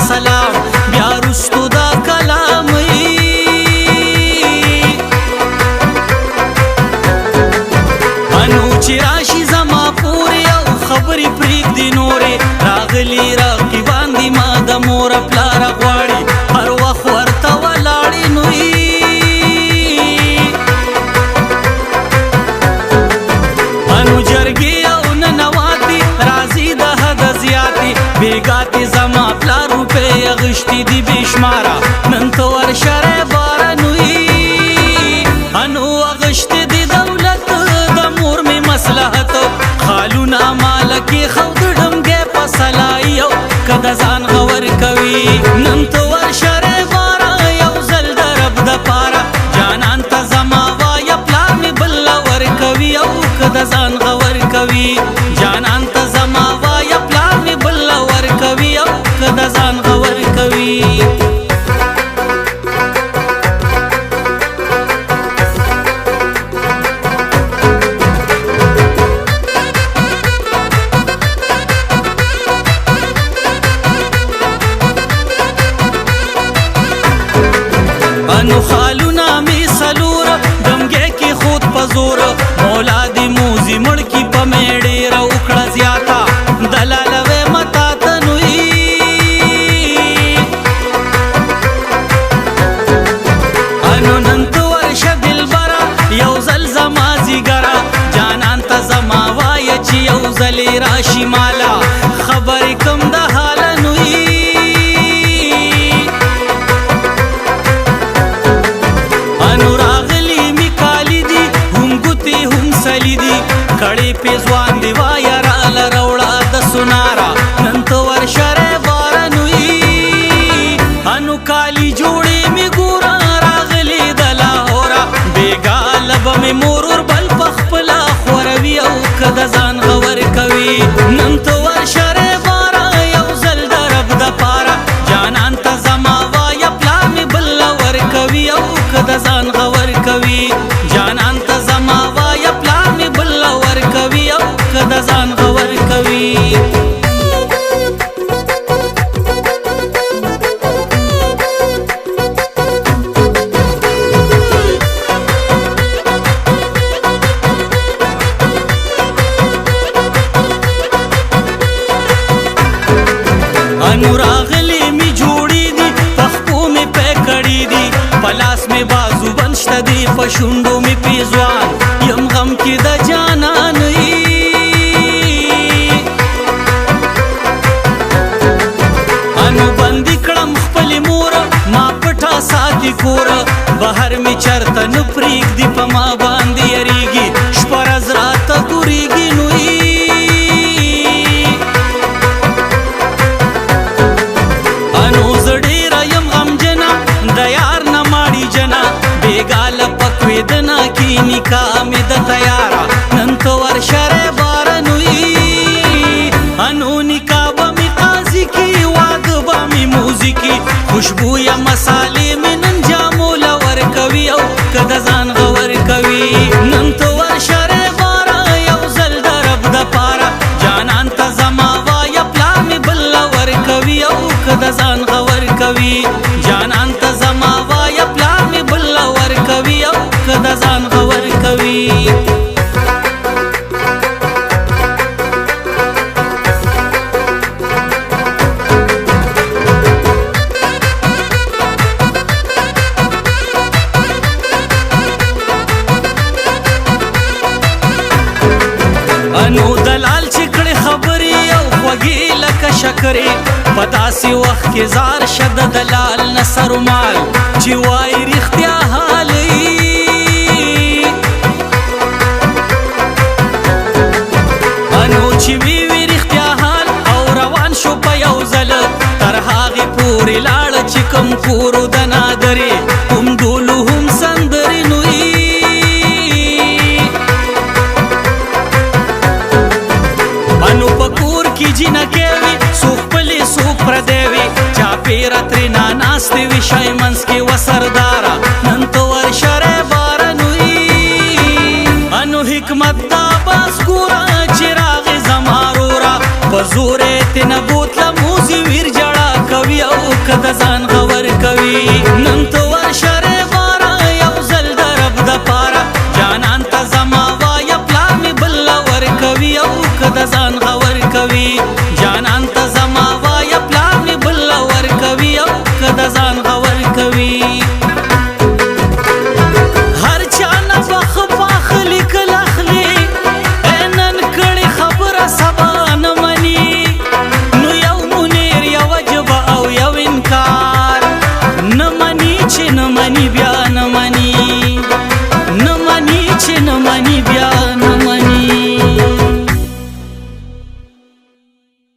سلام بیا رستو دا کلام انو چې راشي زما پورې او خبرې پرېږدي نورې راغلي رقیبان دي ما د مور پلاره غواړي هر وخت ورته ولاړې نوي انو جرګې او ننواتي راځي د حده زیاتې بېګاتې زما پلار روپۍ اغشتي دي بې شماره نن ته ورشه رهباره نوي انو اغشتې دي دولت د مور مې مصلحت خالونه مال کېښود ډمګی په سلایي او که د ځان غور کوي نن ته ورشه رهباره یو ځل د رب دپاره جانان ته زما وایه پلار مې بله ورکوي او که د ځان غور کوي جانان ته زما وایه پلار مې بله ورکوي او که د ځان غور کوي انو خالونه می سلور دمګی کې خود په زور مولا دې موزي مړ کې په مې ډېره وکړه زیاته دلاله ویمه تا ته نوي انو نن ته ورشه دلبره یو ځل زما ځیګره جانان ته زما وایه چې یو ځلې راشي مالا خبرې کم د حاله نوي انو راغلی می کالی دی هم ګوتې هم سلی دی کړې پیزوان دی وایه راله روړه د سوناره نن ته ورشه رهباره نوي انو کالی جوړې می ګوره راغلی د لاهوره بېګا لبه مې مرور بل په خپله خوروي او که د ځان غور کوي نن ته ورشه رهباره یو ځل د رب دپاره جانان ته زما وایه پلار مې بله ورکوي او که د ځان غور کوي جانان ته زما وایه پلار مې بله ورکوي او که د ځان غور کوي انو راغلی می جوړی دي پخپو می پې کړی دي پلاس می بازو بند شته دي په شونډو می پیزوان یم غم کې د جانان انو بندي کړم خپلې مور ما پټه ساتي کور بهر می چرته نه پرېږدي په ما باندې یریږي شپه ورځ راته ګورېږي نوي دنا کی نکاح می د تیارا نن تو ورشه رهباره نوي انو نکاح به می قاضي کی واده به می موزیکی خوشبو یا مسالې می نن جامول ورکوي او که د ځان غور کوي نن تو ورشه رهباره یو ځل د رب دپاره جانان ته زما وایه پلار می بله ورکوي او که د ځان غور کوي جانان ته زما وایه پلار می بله ورکوي او که د ځان غور کوي انو دلال چې کړې خبرې او خوږې لکه شکرې په داسې وخت کې زار شه د دلال نه سرومال چې وایي رښتیا حال انو چې وی وی رښتیا حال او روان شو په یو ځل تر هغې پورې لاړه چې کوم کورو د نادرې هم ډولو هم سندرې نوي انو په کور کې جینکې وي څوک خپلې څوک پردی وي چاپېره ترېنه ناستې وي شی منځ کې و سرداره نن ته ورشه رهباره نوي انو حکمت دا بس ګوره چې راغې زما روره په زور یې تېنه بوتله موزي ویر جړه کوي او کده ځان غور کوي نن تو ورشره بارا یو زل درب د پارا جانان ته زما وایا پلار می بل ور کوي او کده ځان غور کوي جانان ته زما وایا پلار می بل ور کوي او کده ځان غور کوي